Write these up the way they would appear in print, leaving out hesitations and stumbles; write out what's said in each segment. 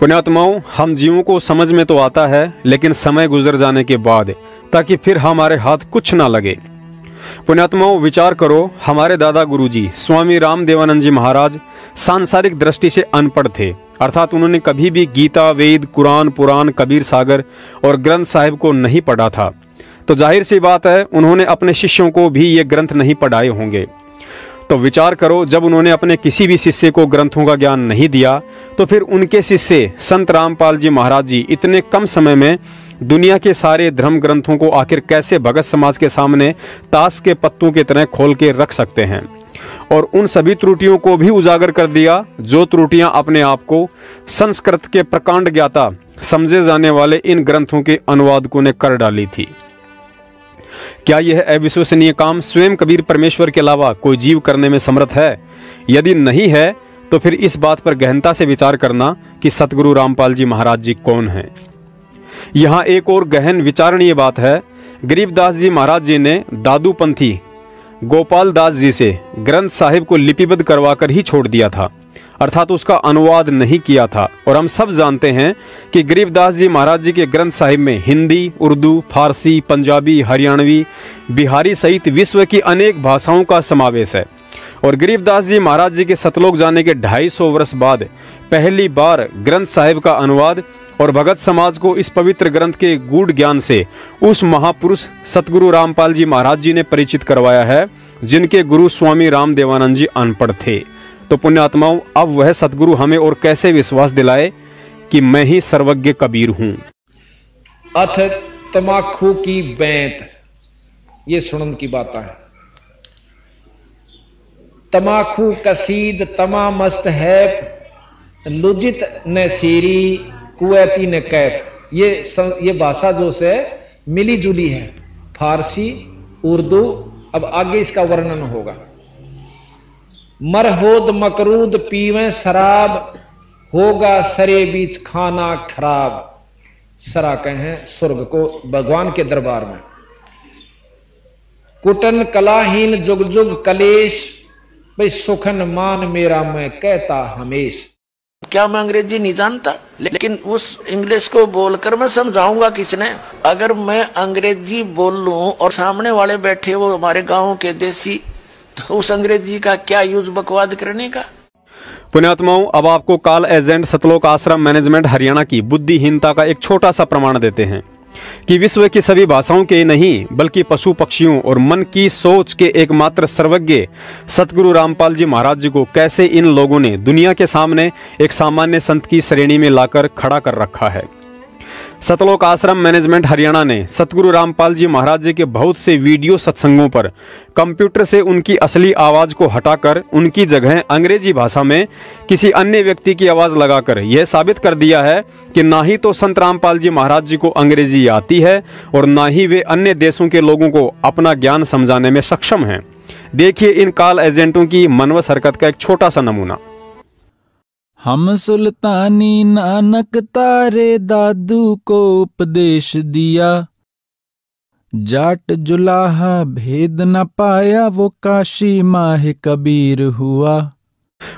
पुण्यात्माओं, हम जीवों को समझ में तो आता है, लेकिन समय गुजर जाने के बाद, ताकि फिर हमारे हाथ कुछ ना लगे। पुण्यात्माओं, विचार करो, हमारे दादा गुरुजी स्वामी रामदेवानंद जी महाराज सांसारिक दृष्टि से अनपढ़ थे, अर्थात उन्होंने कभी भी गीता, वेद, कुरान, पुराण, कबीर सागर और ग्रंथ साहिब को नहीं पढ़ा था। तो जाहिर सी बात है, उन्होंने अपने शिष्यों को भी ये ग्रंथ नहीं पढ़ाए होंगे। तो विचार करो, जब उन्होंने अपने किसी भी शिष्य को ग्रंथों का ज्ञान नहीं दिया, तो फिर उनके शिष्य संत रामपाल जी महाराज जी इतने कम समय में दुनिया के सारे धर्म ग्रंथों को आखिर कैसे भगत समाज के सामने ताश के पत्तों की तरह खोल के रख सकते हैं, और उन सभी त्रुटियों को भी उजागर कर दिया जो त्रुटियां अपने आप को संस्कृत के प्रकांड ज्ञाता समझे जाने वाले इन ग्रंथों के अनुवादकों ने कर डाली थी। क्या यह अविश्वसनीय काम स्वयं कबीर परमेश्वर के अलावा कोई जीव करने में समर्थ है? यदि नहीं है, तो फिर इस बात पर गहनता से विचार करना कि सतगुरु रामपाल जी महाराज जी कौन हैं। यहाँ एक और गहन विचारणीय बात है। गरीबदास जी महाराज जी ने दादू पंथी गोपाल दास जी से ग्रंथ साहिब को लिपिबद्ध करवाकर ही छोड़ दिया था, अर्थात उसका अनुवाद नहीं किया था। और हम सब जानते हैं कि गरीबदास जी महाराज जी के ग्रंथ साहिब में हिंदी, उर्दू, फारसी, पंजाबी, हरियाणवी, बिहारी सहित विश्व की अनेक भाषाओं का समावेश है। और गरीबदास जी महाराज जी के सतलोक जाने के 250 वर्ष बाद पहली बार ग्रंथ साहिब का अनुवाद और भगत समाज को इस पवित्र ग्रंथ के गूढ़ ज्ञान से उस महापुरुष सतगुरु रामपाल जी महाराज जी ने परिचित करवाया है, जिनके गुरु स्वामी रामदेवानंद जी अनपढ़ थे। तो पुण्यात्माओं, अब वह सतगुरु हमें और कैसे विश्वास दिलाए कि मैं ही सर्वज्ञ कबीर हूं। अथ तमाखू की बैंत, ये सुनन की बात है। तमाखू कसीद तमा मस्त है, लुजित न सीरी कुवैती न कैफ। ये भाषा जो से मिली जुली है, फारसी, उर्दू। अब आगे इसका वर्णन होगा। मरहोद मकरूद पीवें शराब, होगा सरे बीच खाना खराब। सरा कहें स्वर्ग को, भगवान के दरबार में। कुटन कलाहीन जुग जुग कलेश, भाई सुखन मान मेरा मैं कहता हमेश। क्या मैं अंग्रेजी नहीं जानता, लेकिन उस इंग्लिश को बोलकर मैं समझाऊंगा किसने? अगर मैं अंग्रेजी बोल लूं और सामने वाले बैठे वो हमारे गांव के देसी, तो उस अंग्रेजी का क्या यूज बकवाद करने का? पुण्यात्माओं, अब आपको कॉल एजेंट सतलोक आश्रम मैनेजमेंट हरियाणा की बुद्धिहीनता का एक छोटा सा प्रमाण देते हैं कि विश्व की सभी भाषाओं के नहीं, बल्कि पशु पक्षियों और मन की सोच के एकमात्र सर्वज्ञ सतगुरु रामपाल जी महाराज जी को कैसे इन लोगों ने दुनिया के सामने एक सामान्य संत की श्रेणी में लाकर खड़ा कर रखा है। सतलोक आश्रम मैनेजमेंट हरियाणा ने सतगुरु रामपाल जी महाराज जी के बहुत से वीडियो सत्संगों पर कंप्यूटर से उनकी असली आवाज को हटाकर उनकी जगह अंग्रेजी भाषा में किसी अन्य व्यक्ति की आवाज लगाकर यह साबित कर दिया है कि ना ही तो संत रामपाल जी महाराज जी को अंग्रेजी आती है और ना ही वे अन्य देशों के लोगों को अपना ज्ञान समझाने में सक्षम हैं। देखिए इन कॉल एजेंटों की मनवस हरकत का एक छोटा सा नमूना। हम सुल्तानी नानक तारे दादू को उपदेश दिया, जाट जुलाहा भेद न पाया वो काशी माह कबीर हुआ।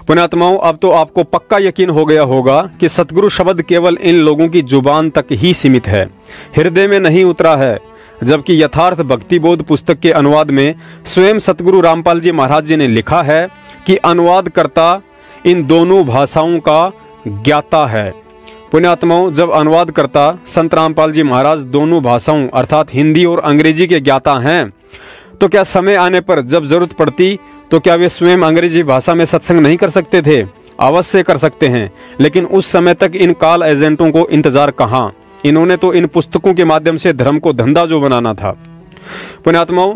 पुण्यात्माओं, अब तो आपको पक्का यकीन हो गया होगा कि सतगुरु शब्द केवल इन लोगों की जुबान तक ही सीमित है, हृदय में नहीं उतरा है। जबकि यथार्थ भक्ति बोध पुस्तक के अनुवाद में स्वयं सतगुरु रामपाल जी महाराज जी ने लिखा है कि अनुवादकर्ता इन दोनों भाषाओं का ज्ञाता है। पुण्यात्माओं, जब अनुवादकर्ता संत रामपाल जी महाराज दोनों भाषाओं अर्थात हिंदी और अंग्रेजी के ज्ञाता हैं, तो क्या समय आने पर जब जरूरत पड़ती तो क्या वे स्वयं अंग्रेजी भाषा में सत्संग नहीं कर सकते थे? अवश्य कर सकते हैं, लेकिन उस समय तक इन कॉल एजेंटों को इंतजार कहाँ। इन्होंने तो इन पुस्तकों के माध्यम से धर्म को धंधा जो बनाना था। पुण्यात्माओं,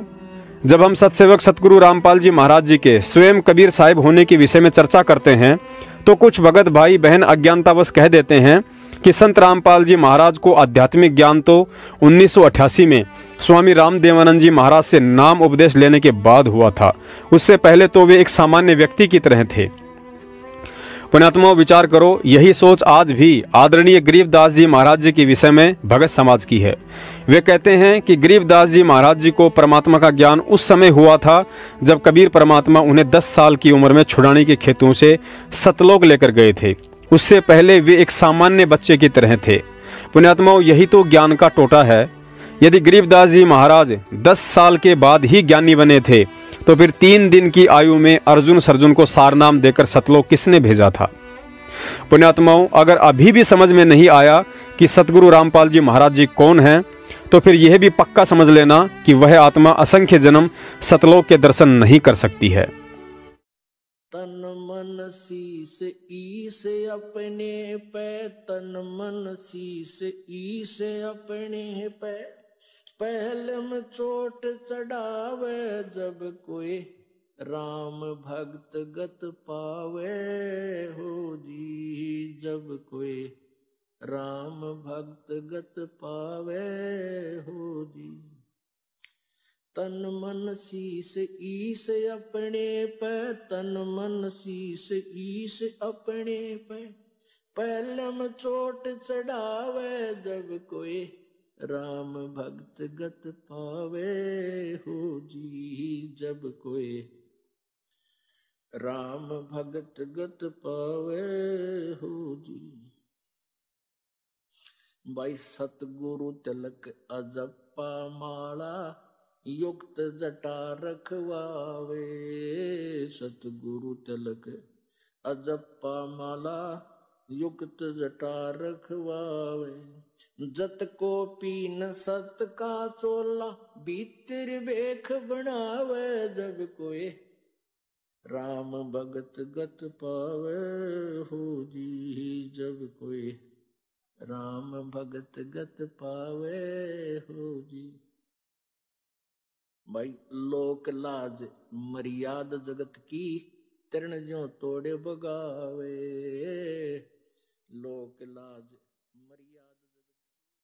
जब हम सत्सेवक सतगुरु रामपाल जी महाराज जी के स्वयं कबीर साहिब होने के विषय में चर्चा करते हैं, तो कुछ भगत भाई बहन अज्ञानतावश कह देते हैं कि संत रामपाल जी महाराज को आध्यात्मिक ज्ञान तो 1988 में स्वामी रामदेवानंद जी महाराज से नाम उपदेश लेने के बाद हुआ था। उससे पहले तो वे एक सामान्य व्यक्ति की तरह थे। पुण्यात्माओं, विचार करो, यही सोच आज भी आदरणीय गरीबदास जी महाराज जी के विषय में भगत समाज की है। वे कहते हैं कि गरीबदास जी महाराज जी को परमात्मा का ज्ञान उस समय हुआ था जब कबीर परमात्मा उन्हें 10 साल की उम्र में छुड़ाने के खेतों से सतलोक लेकर गए थे। उससे पहले वे एक सामान्य बच्चे की तरह थे। पुण्यात्माओं, यही तो ज्ञान का टोटा है। यदि गरीबदास जी महाराज 10 साल के बाद ही ज्ञानी बने थे, तो फिर 3 दिन की आयु में अर्जुन को सारनाम देकर सतलोक किसने भेजा था? पुण्यात्माओं, अगर अभी भी समझ में नहीं आया कि सतगुरु रामपाल जी महाराज जी कौन हैं, तो फिर यह भी पक्का समझ लेना कि वह आत्मा असंख्य जन्म सतलोक के दर्शन नहीं कर सकती है। तन मन शीस ईस अपने पे, तन मन शीस ईस अपने पे, पहले में चोट चढ़ावे जब कोई राम भक्त गत पावे हो जी, जब कोई राम भक्त गत पावे हो जी। तन मन शीस ईस अपने पे, तन मन शीस ईस अपने पे, पहले में चोट चढ़ावे जब कोई राम भक्त गत पावे हो जी, जब कोई राम भगत गत पावे हो जी। भाई सतगुरु तिलक अजप्पा माला, युक्त जटा रखवावे, सतगुरु तिलक अजप्पा माला, युक्त जटा रखवावे। जत को पीन सत का चोला, भीतर बेख बनावे जब कोई राम भगत गत पावे हो जी, जब कोई राम भगत गत पावे हो जी। भाई लोक लाज मर्याद जगत की, तृण ज्यों तोड़े बगावे, लोक लाज मर्याद।